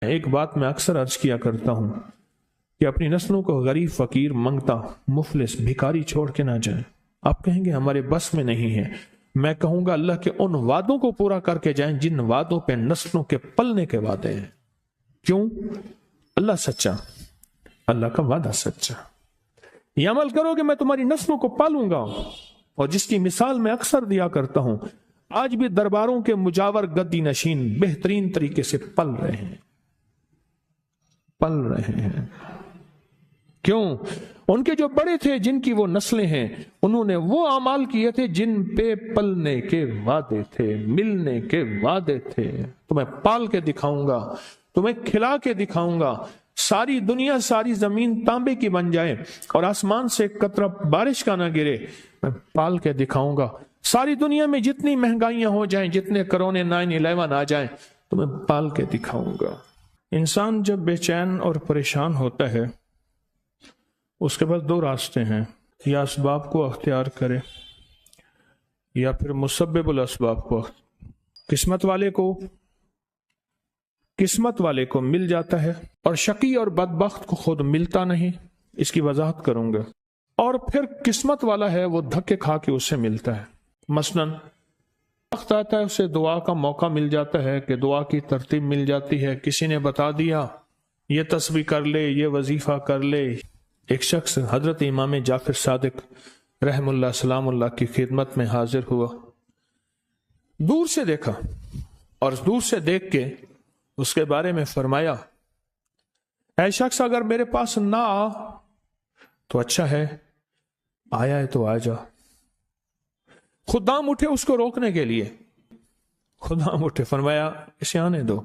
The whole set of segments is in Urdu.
ایک بات میں اکثر عرض کیا کرتا ہوں کہ اپنی نسلوں کو غریب، فقیر، منگتا، مفلس، بھکاری چھوڑ کے نہ جائیں۔ آپ کہیں گے ہمارے بس میں نہیں ہے، میں کہوں گا اللہ کے ان وعدوں کو پورا کر کے جائیں جن وعدوں پہ نسلوں کے پلنے کے وعدے ہیں۔ کیوں؟ اللہ سچا، اللہ کا وعدہ سچا۔ یہ عمل کرو کہ میں تمہاری نسلوں کو پالوں گا، اور جس کی مثال میں اکثر دیا کرتا ہوں، آج بھی درباروں کے مجاور گدی نشین بہترین طریقے سے پل رہے ہیں، پل رہے ہیں۔ کیوں؟ ان کے جو بڑے تھے، جن کی وہ نسلیں ہیں، انہوں نے وہ اعمال کیے تھے جن پہ پلنے کے وعدے تھے، ملنے کے وعدے تھے۔ تمہیں پال کے دکھاؤں گا، تمہیں کھلا کے دکھاؤں گا، ساری دنیا، ساری زمین تانبے کی بن جائے اور آسمان سے ایک قطرہ بارش کا نہ گرے، میں پال کے دکھاؤں گا۔ ساری دنیا میں جتنی مہنگائیاں ہو جائیں، جتنے کرونے 9/11 آ جائیں، تمہیں پال کے دکھاؤں گا۔ انسان جب بے چین اور پریشان ہوتا ہے، اس کے پاس دو راستے ہیں، یا اسباب کو اختیار کرے یا پھر مسبب الاسباب کو۔ قسمت والے کو مل جاتا ہے، اور شقی اور بدبخت کو خود ملتا نہیں۔ اس کی وضاحت کروں گا۔ اور پھر قسمت والا ہے، وہ دھکے کھا کے اسے ملتا ہے۔ مثلاً وقت آتا ہے، اسے دعا کا موقع مل جاتا ہے کہ دعا کی ترتیب مل جاتی ہے، کسی نے بتا دیا یہ تسبیح کر لے، یہ وظیفہ کر لے۔ ایک شخص حضرت امام جعفر صادق رحم اللہ سلام اللہ کی خدمت میں حاضر ہوا، دور سے دیکھا، اور دور سے دیکھ کے اس کے بارے میں فرمایا، اے شخص اگر میرے پاس نہ آ تو اچھا ہے، آیا ہے تو آ جا۔ خدام اٹھے اس کو روکنے کے لیے، خدام اٹھے، فرمایا اسے آنے دو۔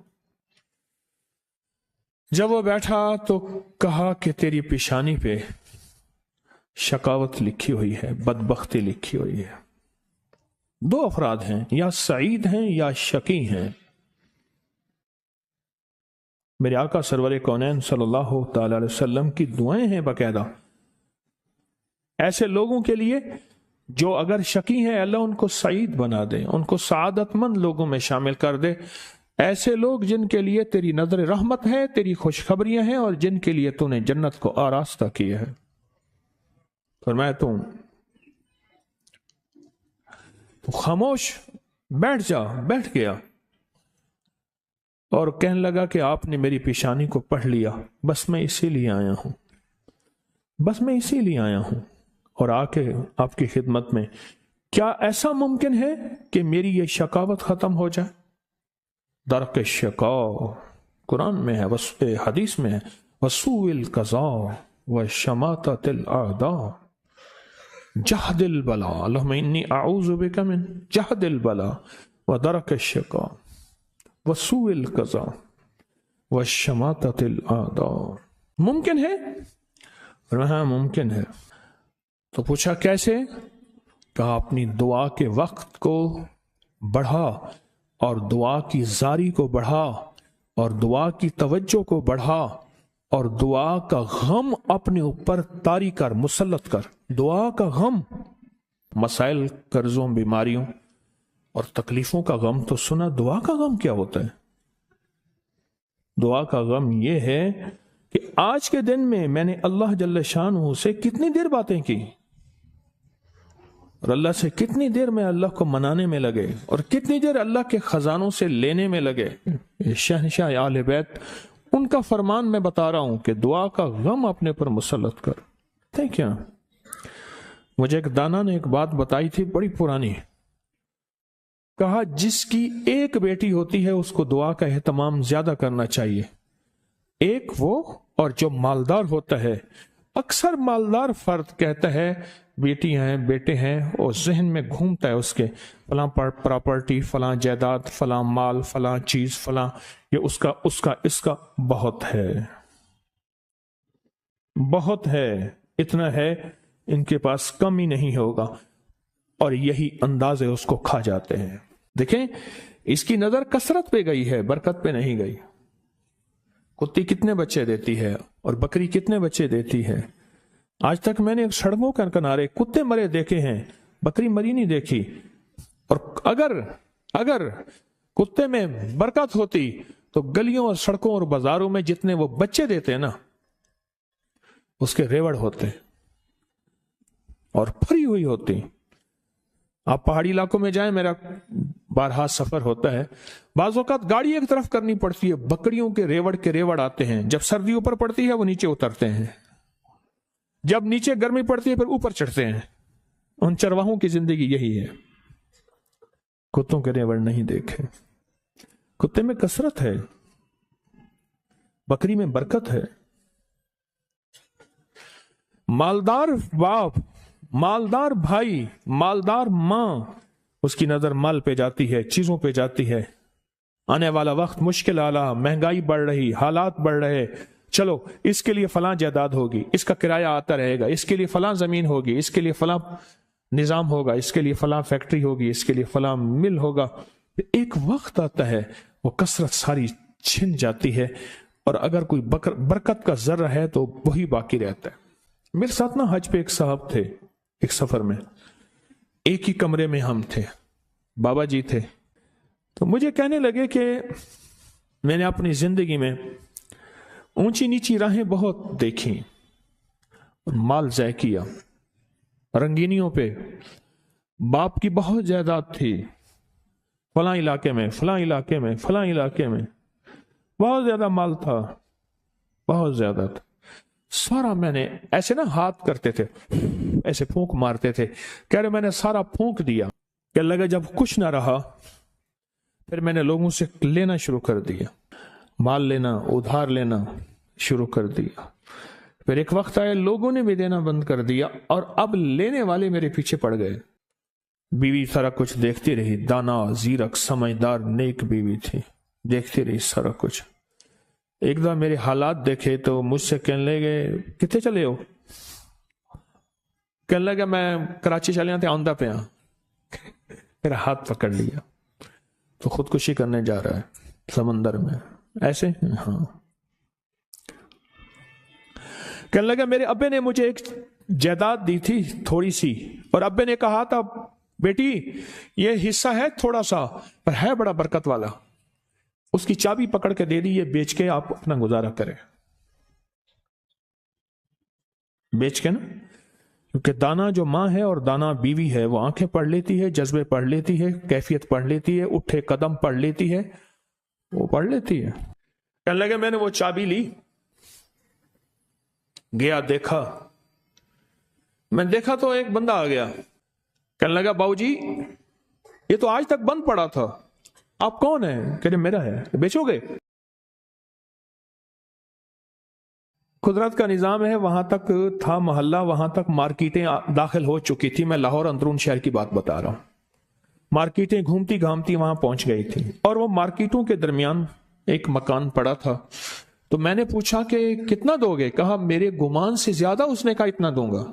جب وہ بیٹھا تو کہا کہ تیری پیشانی پہ شقاوت لکھی ہوئی ہے، بدبختی لکھی ہوئی ہے۔ دو افراد ہیں، یا سعید ہیں یا شقی ہیں۔ میرے آقا سرور کونین صلی اللہ تعالی علیہ وسلم کی دعائیں ہیں باقاعدہ ایسے لوگوں کے لیے جو اگر شقی ہیں، اللہ ان کو سعید بنا دے، ان کو سعادت مند لوگوں میں شامل کر دے۔ ایسے لوگ جن کے لیے تیری نظر رحمت ہے، تیری خوشخبریاں ہیں، اور جن کے لیے تو نے جنت کو آراستہ کیا ہے۔ فرمایا تو خاموش بیٹھ جا، بیٹھ گیا اور کہنے لگا کہ آپ نے میری پیشانی کو پڑھ لیا، بس میں اسی لیے آیا ہوں، بس میں اسی لیے آیا ہوں، اور آ کے آپ کی خدمت میں کیا ایسا ممکن ہے کہ میری یہ شقاوت ختم ہو جائے؟ درک شقاء قرآن میں ہے، حدیث میں ہے، وسوء القضاء وشماتۃ الاعداء جہد البلاء، اللہم انی اعوذ بک من جہد البلاء ودرک الشقاء وسوء القضاء وشماتۃ الاعداء۔ ممکن ہے؟ ہاں ممکن ہے۔ تو پوچھا کیسے؟ کہا اپنی دعا کے وقت کو بڑھا، اور دعا کی زاری کو بڑھا، اور دعا کی توجہ کو بڑھا، اور دعا کا غم اپنے اوپر طاری کر، مسلط کر۔ دعا کا غم، مسائل، قرضوں، بیماریوں اور تکلیفوں کا غم تو سنا، دعا کا غم کیا ہوتا ہے؟ دعا کا غم یہ ہے کہ آج کے دن میں میں نے اللہ جل شانہ سے کتنی دیر باتیں کی، اور اللہ سے کتنی دیر میں اللہ کو منانے میں لگے، اور کتنی دیر اللہ کے خزانوں سے لینے میں لگے۔ شہنشاہ اہل بیت، ان کا فرمان میں بتا رہا ہوں کہ دعا کا غم اپنے پر مسلط کر۔ تھے کیا؟ مجھے ایک دانا نے ایک بات بتائی تھی بڑی پرانی، کہا جس کی ایک بیٹی ہوتی ہے اس کو دعا کا اہتمام زیادہ کرنا چاہیے، ایک وہ، اور جو مالدار ہوتا ہے، اکثر مالدار فرد کہتا ہے بیٹی ہیں، بیٹے ہیں، اور ذہن میں گھومتا ہے اس کے فلاں پراپرٹی، فلاں جائیداد، فلاں مال، فلاں چیز، فلاں، یہ اس کا بہت ہے، بہت ہے، اتنا ہے ان کے پاس کم ہی نہیں ہوگا، اور یہی انداز ہے اس کو کھا جاتے ہیں۔ دیکھیں اس کی نظر کثرت پہ گئی ہے، برکت پہ نہیں گئی۔ کتی کتنے بچے دیتی ہے اور بکری کتنے بچے دیتی ہے؟ آج تک میں نے سڑکوں کے کنارے کتے مرے دیکھے ہیں، بکری مری نہیں دیکھی۔ اور اگر کتے میں برکت ہوتی تو گلیوں اور سڑکوں اور بازاروں میں جتنے وہ بچے دیتے ہیں نا، اس کے ریوڑ ہوتے ہیں اور بھری ہوئی ہوتی. آپ پہاڑی علاقوں میں جائیں، میرا بارہا سفر ہوتا ہے، بعض اوقات گاڑی ایک طرف کرنی پڑتی ہے، بکریوں کے ریوڑ آتے ہیں. جب سردی اوپر پڑتی ہے وہ نیچے اترتے ہیں، جب نیچے گرمی پڑتی ہے پھر اوپر چڑھتے ہیں. ان چرواہوں کی زندگی یہی ہے. کتوں کے ریوڑ نہیں دیکھے. کتے میں کثرت ہے، بکری میں برکت ہے. مالدار باپ، مالدار بھائی، مالدار ماں، اس کی نظر مال پہ جاتی ہے، چیزوں پہ جاتی ہے. آنے والا وقت مشکل آلا، مہنگائی بڑھ رہی، حالات بڑھ رہے، چلو اس کے لیے فلاں جائیداد ہوگی، اس کا کرایہ آتا رہے گا، اس کے لیے فلاں زمین ہوگی، اس کے لیے فلاں نظام ہوگا، اس کے لیے فلاں فیکٹری ہوگی، اس کے لیے فلاں مل ہوگا. ایک وقت آتا ہے وہ کثرت ساری چھن جاتی ہے، اور اگر کوئی برکت کا ذرہ ہے تو وہی باقی رہتا ہے. میرے ساتھ نا حج پہ ایک صاحب تھے، ایک سفر میں، ایک ہی کمرے میں ہم تھے، بابا جی تھے. تو مجھے کہنے لگے کہ میں نے اپنی زندگی میں اونچی نیچی راہیں بہت دیکھی، مال ضائع کیا، رنگینیوں پہ. باپ کی بہت جائیداد تھی، فلاں علاقے میں، فلاں علاقے میں، فلاں علاقے میں بہت زیادہ مال تھا، بہت زیادہ تھا. سارا میں نے ایسے نا ہاتھ کرتے تھے، ایسے پھونک مارتے تھے، کہہ رہے میں نے سارا پھونک دیا. کہ لگا جب کچھ نہ رہا پھر میں نے لوگوں سے لینا شروع کر دیا، مال لینا، ادھار لینا شروع کر دیا. پھر ایک وقت آیا لوگوں نے بھی دینا بند کر دیا، اور اب لینے والے میرے پیچھے پڑ گئے. بیوی سارا کچھ دیکھتی رہی، دانا، زیرک، سمجھدار، نیک بیوی تھی، دیکھتی رہی سارا کچھ. ایک دم میرے حالات دیکھے تو مجھ سے کہنے لگے کتنے چلے ہو؟ کہنے لگا میں کراچی چلے آتے آندہ پہ ہاں. میرا ہاتھ پکڑ لیا تو خودکشی کرنے جا رہا ہے سمندر میں ایسے. ہاں. کہنے لگا میرے ابے نے مجھے ایک جائیداد دی تھی تھوڑی سی، اور ابے نے کہا تھا بیٹی یہ حصہ ہے تھوڑا سا پر ہے بڑا برکت والا، اس کی چابی پکڑ کے دے دی، یہ بیچ کے آپ اپنا گزارا کریں. بیچ کے نا، کیونکہ دانا جو ماں ہے اور دانا بیوی ہے وہ آنکھیں پڑھ لیتی ہے، جذبے پڑھ لیتی ہے، کیفیت پڑھ لیتی ہے، اٹھے قدم پڑھ لیتی ہے، وہ پڑھ لیتی ہے. کہنے لگے میں نے وہ چابی لی، گیا دیکھا، میں دیکھا تو ایک بندہ آ گیا. کہنے لگا باؤ جی یہ تو آج تک بند پڑا تھا، آپ کون ہیں؟ کہ میرا ہے، بیچو گے؟ قدرت کا نظام ہے، وہاں تک تھا محلہ، وہاں تک مارکیٹیں داخل ہو چکی تھی. میں لاہور اندرون شہر کی بات بتا رہا ہوں. مارکیٹیں گھومتی گھامتی وہاں پہنچ گئی تھی، اور وہ مارکیٹوں کے درمیان ایک مکان پڑا تھا. تو میں نے پوچھا کہ کتنا دو گے؟ کہا میرے گمان سے زیادہ. اس نے کہا اتنا دوں گا.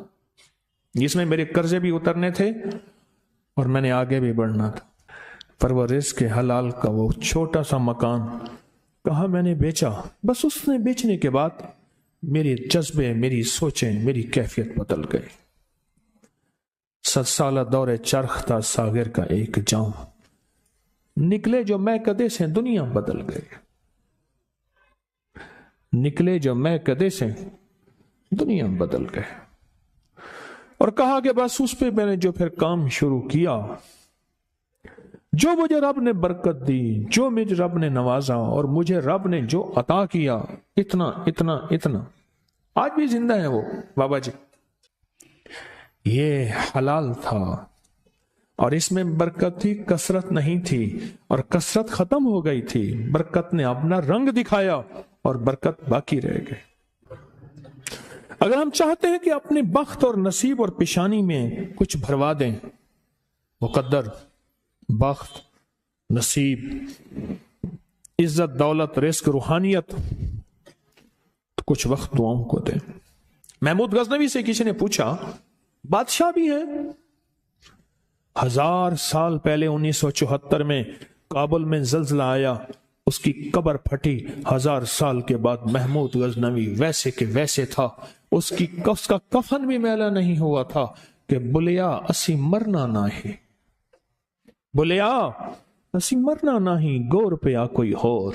جس میں میرے قرضے بھی اترنے تھے اور میں نے آگے بھی بڑھنا تھا. پر وہ رزق حلال کا وہ چھوٹا سا مکان کہا میں نے بیچا. بس اس نے بیچنے کے بعد میرے جذبے، میری سوچیں، میری کیفیت بدل گئی. 7 سالہ دور چرخ تھا ساغر کا ایک جام، نکلے جو میں کدے سے دنیا بدل گئے. نکلے جو میں کدے سے دنیا بدل گئے. اور کہا کہ بس اس پہ میں نے جو پھر کام شروع کیا، جو مجھے رب نے برکت دی، جو مجھے رب نے نوازا، اور مجھے رب نے جو عطا کیا، اتنا اتنا اتنا. آج بھی زندہ ہے وہ بابا جی. یہ حلال تھا اور اس میں برکت تھی، کثرت نہیں تھی. اور کثرت ختم ہو گئی تھی، برکت نے اپنا رنگ دکھایا اور برکت باقی رہ گئی. اگر ہم چاہتے ہیں کہ اپنے بخت اور نصیب اور پیشانی میں کچھ بھروا دیں، مقدر، بخت، نصیب، عزت، دولت، رزق، روحانیت، تو کچھ وقت دعاؤں کو دیں. محمود غزنوی سے کسی نے پوچھا بادشاہ بھی ہیں. 1000 سال پہلے 1974 میں کابل میں زلزلہ آیا، اس کی قبر پھٹی. 1000 سال کے بعد محمود غزنوی ویسے کہ ویسے تھا. اس کا کفن بھی میلا نہیں ہوا تھا کہ بلیا اسی مرنا نہ ہی، بلیا اسی مرنا نہ ہی، گور پہ آ کوئی اور.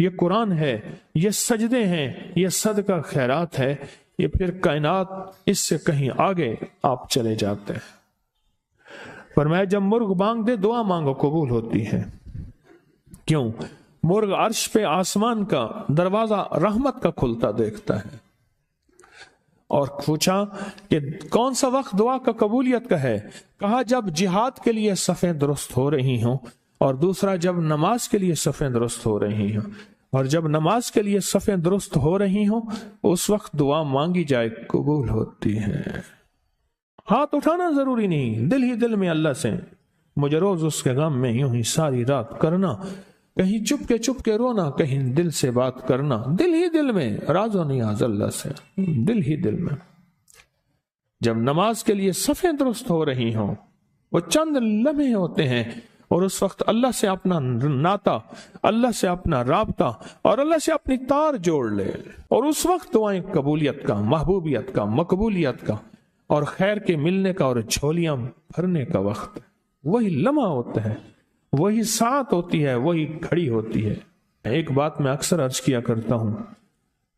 یہ قرآن ہے، یہ سجدے ہیں، یہ صدقہ خیرات ہے، یہ پھر کائنات اس سے کہیں آگے آپ چلے جاتے ہیں۔ فرمایا جب مرغ بانگ دے دعا مانگو قبول ہوتی ہے۔ کیوں؟ مرغ عرش پہ آسمان کا دروازہ رحمت کا کھلتا دیکھتا ہے۔ اور پوچھا کہ کون سا وقت دعا کا قبولیت کا ہے؟ کہا جب جہاد کے لیے صفیں درست ہو رہی ہوں، اور دوسرا جب نماز کے لیے صفیں درست ہو رہی ہوں، اور جب نماز کے لیے صفیں درست ہو رہی ہوں اس وقت دعا مانگی جائے قبول ہوتی ہے۔ ہاتھ اٹھانا ضروری نہیں، دل ہی دل میں اللہ سے مجھے روز اس کے غم میں یوں ہی ساری رات کرنا، کہیں چپ کے رونا، کہیں دل سے بات کرنا، دل ہی دل میں راز و نیاز اللہ سے، دل ہی دل میں۔ جب نماز کے لیے صفیں درست ہو رہی ہوں، وہ چند لمحے ہوتے ہیں، اور اس وقت اللہ سے اپنا ناتا، اللہ سے اپنا رابطہ اور اللہ سے اپنی تار جوڑ لے، اور اس وقت دعائیں قبولیت کا، محبوبیت کا، مقبولیت کا اور خیر کے ملنے کا اور جھولیاں بھرنے کا وقت، وہی لمحہ ہوتا ہے، وہی ساعت ہوتی ہے، وہی گھڑی ہوتی ہے۔ ایک بات میں اکثر عرض کیا کرتا ہوں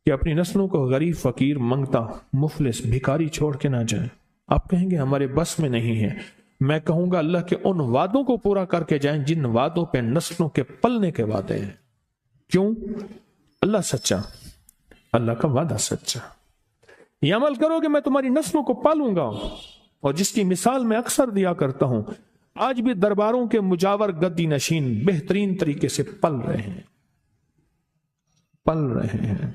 کہ اپنی نسلوں کو غریب، فقیر، منگتا، مفلس، بھکاری چھوڑ کے نہ جائیں۔ آپ کہیں گے ہمارے بس میں نہیں ہے، میں کہوں گا اللہ کے ان وعدوں کو پورا کر کے جائیں جن وعدوں پہ نسلوں کے پلنے کے وعدے ہیں۔ کیوں؟ اللہ سچا، اللہ کا وعدہ سچا۔ یہ عمل کرو کہ میں تمہاری نسلوں کو پالوں گا، اور جس کی مثال میں اکثر دیا کرتا ہوں، آج بھی درباروں کے مجاور گدی نشین بہترین طریقے سے پل رہے ہیں، پل رہے ہیں۔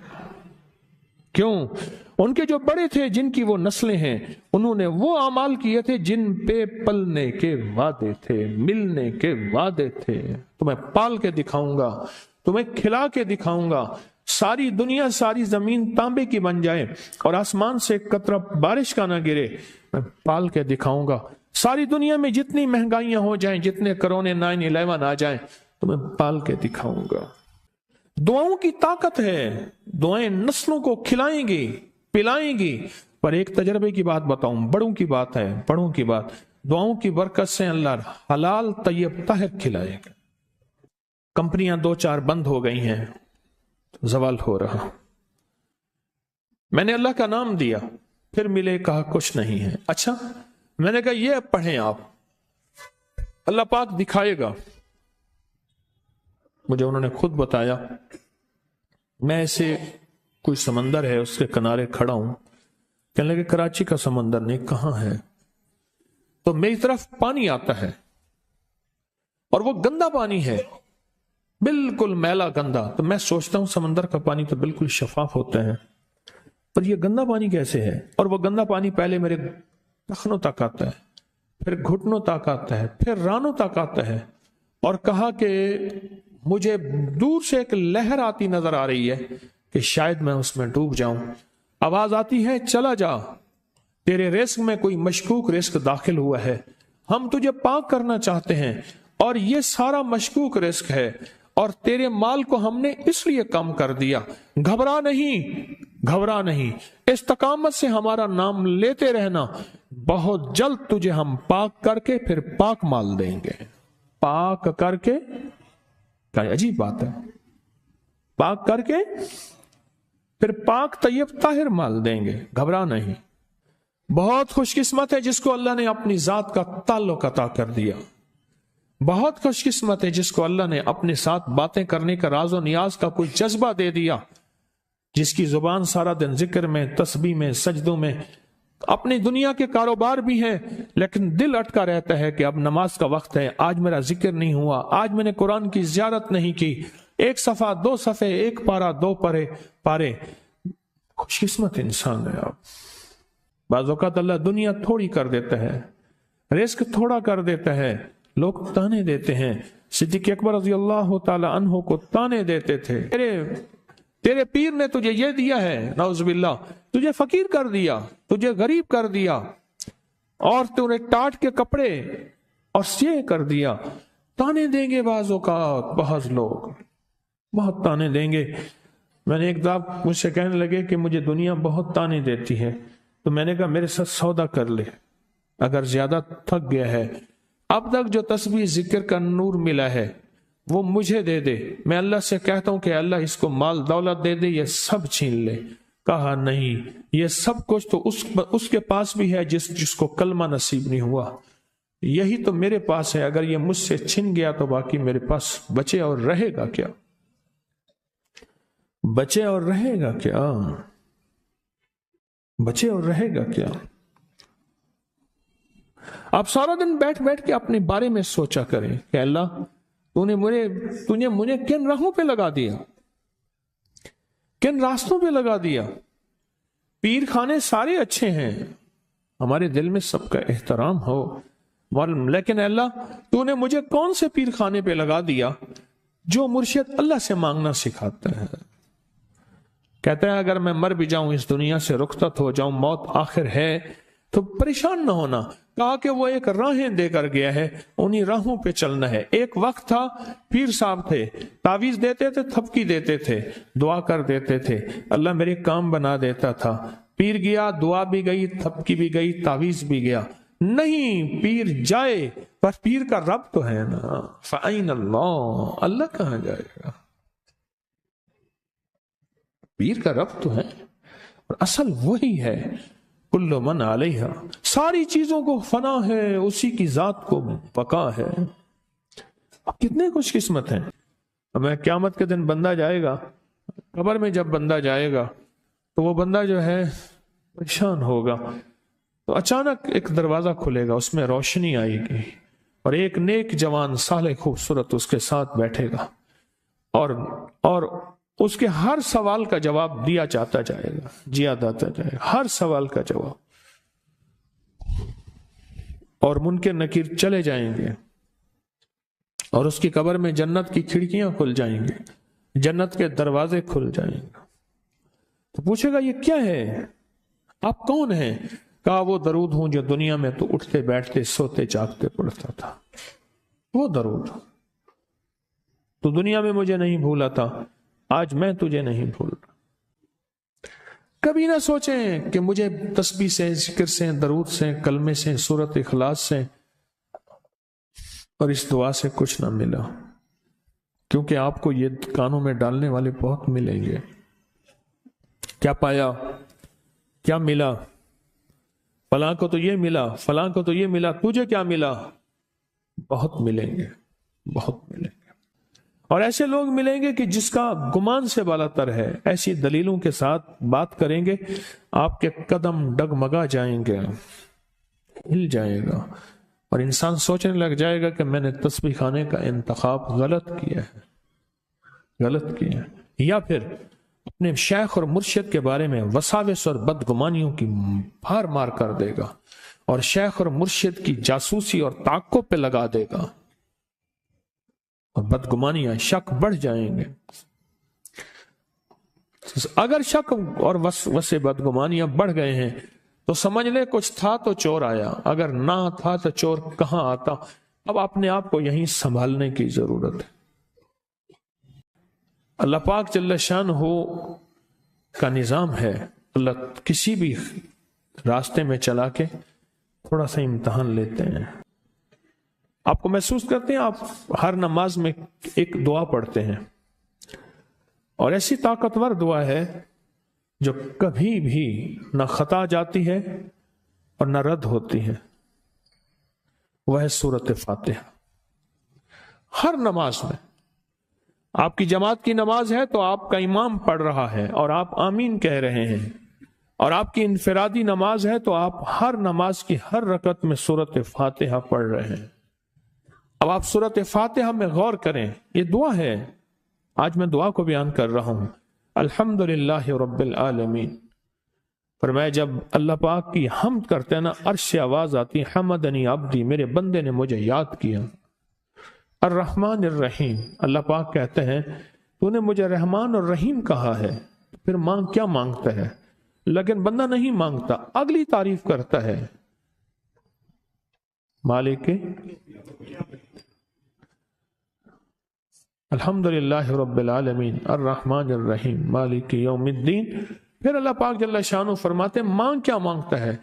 کیوں؟ ان کے جو بڑے تھے، جن کی وہ نسلیں ہیں، انہوں نے وہ اعمال کیے تھے جن پہ پلنے کے وعدے تھے، ملنے کے وعدے تھے۔ تمہیں پال کے دکھاؤں گا، تمہیں کھلا کے دکھاؤں گا، ساری دنیا، ساری زمین تانبے کی بن جائے اور آسمان سے ایک قطرہ بارش کا نہ گرے، میں پال کے دکھاؤں گا۔ ساری دنیا میں جتنی مہنگائیاں ہو جائیں، جتنے کرونے 9/11 آ جائیں، تمہیں پال کے دکھاؤں گا۔ دعاؤں کی طاقت ہے، دعائیں نسلوں کو کھلائیں گی، پلائیں گی۔ پر ایک تجربے کی بات بتاؤں، بڑوں کی بات ہے، بڑوں کی بات، دعاؤں کی برکت سے اللہ حلال طیب طاہر کھلائے گا۔ کمپنیاں 2-4 بند ہو گئی ہیں، زوال ہو رہا، میں نے اللہ کا نام دیا، پھر ملے، کہا کچھ نہیں ہے۔ اچھا، میں نے کہا یہ پڑھیں آپ، اللہ پاک دکھائے گا۔ مجھے انہوں نے خود بتایا، میں ایسے کوئی سمندر ہے اس کے کنارے کھڑا ہوں، کہنے لگے کراچی کا سمندر نہیں، کہاں ہے؟ تو میری طرف پانی آتا ہے اور وہ گندا پانی ہے، بالکل میلا گندا۔ تو میں سوچتا ہوں سمندر کا پانی تو بالکل شفاف ہوتا ہے، پر یہ گندا پانی کیسے ہے؟ اور وہ گندا پانی پہلے میرے ٹخنوں تک آتا ہے، پھر گھٹنوں تک آتا ہے، پھر رانوں تک آتا ہے۔ اور کہا کہ مجھے دور سے ایک لہر آتی نظر آ رہی ہے کہ شاید میں اس میں ڈوب جاؤں۔ آواز آتی ہے چلا جا، تیرے رزق میں کوئی مشکوک رزق داخل ہوا ہے، ہم تجھے پاک کرنا چاہتے ہیں، اور یہ سارا مشکوک رزق ہے، اور تیرے مال کو ہم نے اس لیے کم کر دیا۔ گھبرا نہیں، گھبرا نہیں، استقامت سے ہمارا نام لیتے رہنا، بہت جلد تجھے ہم پاک کر کے پھر پاک مال دیں گے۔ پاک کر کے، کیا عجیب بات ہے، پاک کر کے پھر پاک طیب طاہر مال دیں گے، گھبرا نہیں۔ بہت خوش قسمت ہے جس کو اللہ نے اپنی ذات کا تعلق عطا کر دیا، بہت خوش قسمت ہے جس کو اللہ نے اپنے ساتھ باتیں کرنے کا، راز و نیاز کا کوئی جذبہ دے دیا، جس کی زبان سارا دن ذکر میں، تسبیح میں، سجدوں میں، اپنی دنیا کے کاروبار بھی ہیں، لیکن دل اٹکا رہتا ہے کہ اب نماز کا وقت ہے، آج میرا ذکر نہیں ہوا، آج میں نے قرآن کی زیارت نہیں کی، 1 صفحہ 2 صفحے، 1 پارہ 2 پارے۔ خوش قسمت انسان ہے۔ آپ بعض اوقات اللہ دنیا تھوڑی کر دیتا ہے، رزق تھوڑا کر دیتا ہے، لوگ تانے دیتے ہیں۔ صدیق اکبر رضی اللہ تعالی عنہ کو تانے دیتے تھے، تیرے پیر نے تجھے یہ دیا ہے، نعوذ باللہ، تجھے فقیر کر دیا، تجھے غریب کر دیا، اور تجھے ٹاٹ کے کپڑے اور یہ کر دیا۔ تانے دیں گے بعض اوقات، بعض لوگ بہت تانے دیں گے۔ میں نے ایک دفعہ مجھ سے کہنے لگے کہ مجھے دنیا بہت تانے دیتی ہے، تو میں نے کہا میرے ساتھ سودا کر لے، اگر زیادہ تھک گیا ہے، اب تک جو تسبیح ذکر کا نور ملا ہے، وہ مجھے دے دے، میں اللہ سے کہتا ہوں کہ اللہ اس کو مال دولت دے دے، یہ سب چھین لے۔ کہا نہیں، یہ سب کچھ تو اس کے پاس بھی ہے جس کو کلمہ نصیب نہیں ہوا، یہی تو میرے پاس ہے، اگر یہ مجھ سے چھن گیا تو باقی میرے پاس بچے اور رہے گا کیا؟ بچے اور رہے گا کیا؟ بچے اور رہے گا کیا؟ آپ سارا دن بیٹھ بیٹھ کے اپنے بارے میں سوچا کریں کہ اللہ تو نے مجھے کن راہوں پہ لگا دیا، کن راستوں پہ لگا دیا۔ پیر خانے سارے اچھے ہیں، ہمارے دل میں سب کا احترام ہو، لیکن اللہ تو نے مجھے کون سے پیر خانے پہ لگا دیا جو مرشد اللہ سے مانگنا سکھاتا ہے؟ کہتا ہے اگر میں مر بھی جاؤں، اس دنیا سے رخصت ہو جاؤں، موت آخر ہے، تو پریشان نہ ہونا۔ کہا کہ وہ ایک راہیں دے کر گیا ہے، انہی راہوں پہ چلنا ہے۔ ایک وقت تھا پیر صاحب تھے، تعویذ دیتے تھے، تھپکی دیتے تھے، دعا کر دیتے تھے، اللہ میرے کام بنا دیتا تھا۔ پیر گیا، دعا بھی گئی، تھپکی بھی گئی، تعویذ بھی گیا۔ نہیں، پیر جائے پر پیر کا رب تو ہے نا، فَأَيْنَ اللَّهُ، اللہ کہاں جائے گا؟ پیر کا رب تو ہے، اور اصل وہی ہے۔ کل من علیہا، ساری چیزوں کو فنا ہے، اسی کی ذات کو بقا ہے۔ اب کتنے خوش قسمت ہیں۔ اب میں قیامت کے دن بندہ جائے گا قبر میں، جب بندہ جائے گا تو وہ بندہ جو ہے پریشان ہوگا، تو اچانک ایک دروازہ کھلے گا، اس میں روشنی آئے گی، اور ایک نیک جوان صالح خوبصورت اس کے ساتھ بیٹھے گا، اور اس کے ہر سوال کا جواب دیا جاتا جائے گا، جیا جاتا جائے گا، ہر سوال کا جواب، اور منکر نکیر چلے جائیں گے، اور اس کی قبر میں جنت کی کھڑکیاں کھل جائیں گے، جنت کے دروازے کھل جائیں گے۔ تو پوچھے گا یہ کیا ہے، آپ کون ہیں؟ کہا وہ درود ہوں جو دنیا میں تو اٹھتے بیٹھتے سوتے جاگتے پڑھتا تھا، وہ درود۔ تو دنیا میں مجھے نہیں بھولا تھا، آج میں تجھے نہیں بھول رہا۔ کبھی نہ سوچیں کہ مجھے تسبیح سے، ذکر سے، درود سے، کلمے سے، سورت اخلاص سے اور اس دعا سے کچھ نہ ملا، کیونکہ آپ کو یہ کانوں میں ڈالنے والے بہت ملیں گے۔ کیا پایا، کیا ملا؟ فلاں کو تو یہ ملا، فلاں کو تو یہ ملا، تجھے کیا ملا؟ بہت ملیں گے، بہت ملیں گے۔ اور ایسے لوگ ملیں گے کہ جس کا گمان سے بالا تر ہے، ایسی دلیلوں کے ساتھ بات کریں گے، آپ کے قدم ڈگمگا جائیں گے، ہل جائے گا، اور انسان سوچنے لگ جائے گا کہ میں نے تسبیح خانے کا انتخاب غلط کیا ہے، غلط کیا ہے۔ یا پھر اپنے شیخ اور مرشد کے بارے میں وساوس اور بدگمانیوں کی بھار مار کر دے گا، اور شیخ اور مرشد کی جاسوسی اور تعقب پہ لگا دے گا، اور بدگمانیاں، شک بڑھ جائیں گے۔ اگر شک اور وسے بدگمانیاں بڑھ گئے ہیں تو سمجھ لے کچھ تھا تو چور آیا، اگر نہ تھا تو چور کہاں آتا۔ اب اپنے آپ کو یہیں سنبھالنے کی ضرورت ہے۔ اللہ پاک جل شانہ کا نظام ہے، اللہ کسی بھی راستے میں چلا کے تھوڑا سا امتحان لیتے ہیں۔ آپ کو محسوس کرتے ہیں، آپ ہر نماز میں ایک دعا پڑھتے ہیں، اور ایسی طاقتور دعا ہے جو کبھی بھی نہ خطا جاتی ہے اور نہ رد ہوتی ہے، وہ ہے سورۃ فاتحہ۔ ہر نماز میں، آپ کی جماعت کی نماز ہے تو آپ کا امام پڑھ رہا ہے اور آپ آمین کہہ رہے ہیں، اور آپ کی انفرادی نماز ہے تو آپ ہر نماز کی ہر رکعت میں سورۃ فاتحہ پڑھ رہے ہیں۔ اب آپ سورۃ فاتحہ میں غور کریں، یہ دعا ہے، آج میں دعا کو بیان کر رہا ہوں۔ الحمدللہ رب العالمین، فرمایا جب اللہ پاک کی حمد کرتے ہیں نا، عرش سے آواز آتی، حمدنی عبدی، میرے بندے نے مجھے یاد کیا۔ الرحمن الرحیم، اللہ پاک کہتے ہیں تو نے مجھے رحمان اور رحیم کہا ہے، پھر کیا مانگتا ہے؟ لیکن بندہ نہیں مانگتا، اگلی تعریف کرتا ہے، مالک الحمدللہ رب العالمین الرحمن الرحیم مالک یوم الدین۔ پھر اللہ پاک جل شانہ فرماتے ہیں مانگ کیا مانگتا ہے،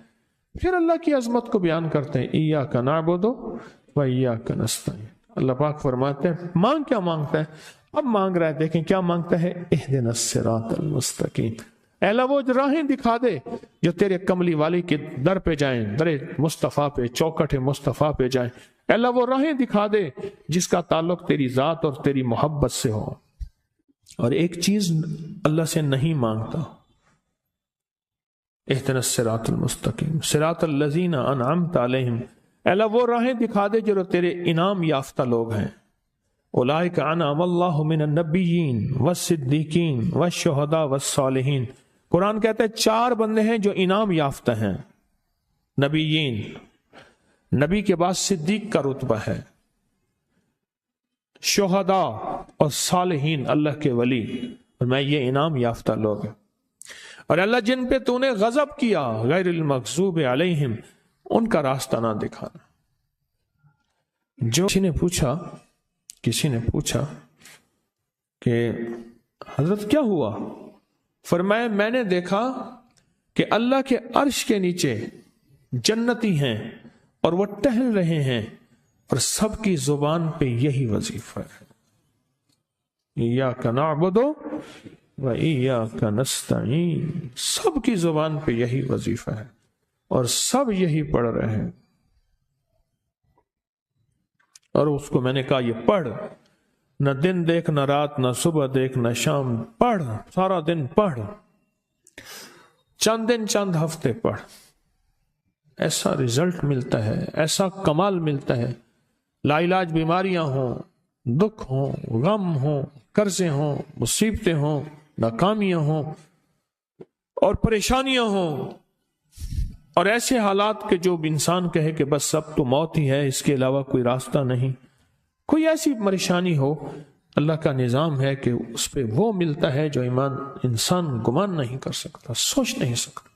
پھر اللہ کی عظمت کو بیان کرتے ہیں، ایاک نعبد و ایاک نستعین، اللہ پاک فرماتے ہیں مانگ کیا مانگتا ہے؟ اب مانگ رہا ہے، دیکھیں کیا مانگتا ہے، اہدنا الصراط المستقیم، اے اللہ وہ راہیں دکھا دے جو تیرے کملی والی کے در پہ جائیں، در مصطفیٰ پہ، چوکٹ مصطفیٰ پہ جائیں، اے اللہ وہ راہیں دکھا دے جس کا تعلق تیری ذات اور تیری محبت سے ہو۔ اور ایک چیز اللہ سے نہیں مانگتا، اہدنا الصراط المستقیم صراط الذین انعمت علیہم، اے اللہ وہ راہیں دکھا دے جو تیرے انعام یافتہ لوگ ہیں، اولئک انعم اللہ من النبیین والصدیقین والشہداء والصالحین۔ قرآن کہتا ہے 4 بندے ہیں جو انعام یافتہ ہیں، نبیین، نبی کے بعد صدیق کا رتبہ ہے، شہداء اور صالحین اللہ کے ولی، اور میں یہ انعام یافتہ لوگ ہیں۔ اور اللہ جن پہ تو نے غضب کیا غیر المغضوب علیہم، ان کا راستہ نہ دکھانا۔ جو کسی نے پوچھا کہ حضرت کیا ہوا؟ فرمایا میں نے دیکھا کہ اللہ کے عرش کے نیچے جنتی ہیں اور وہ ٹہل رہے ہیں اور سب کی زبان پہ یہی وظیفہ ہے، ایاک نعبد و ایاک نستعین، سب کی زبان پہ یہی وظیفہ ہے اور سب یہی پڑھ رہے ہیں۔ اور اس کو میں نے کہا یہ پڑھ، نہ دن دیکھ نہ رات نہ صبح دیکھ نہ شام، پڑھ، سارا دن پڑھ، چند دن چند ہفتے پڑھ، ایسا رزلٹ ملتا ہے، ایسا کمال ملتا ہے۔ لا علاج بیماریاں ہوں، دکھ ہوں، غم ہوں، قرضے ہوں، مصیبتیں ہوں، ناکامیاں ہوں اور پریشانیاں ہوں، اور ایسے حالات کہ جو انسان کہے کہ بس سب تو موت ہی ہے، اس کے علاوہ کوئی راستہ نہیں، کوئی ایسی پریشانی ہو، اللہ کا نظام ہے کہ اس پہ وہ ملتا ہے جو انسان گمان نہیں کر سکتا، سوچ نہیں سکتا۔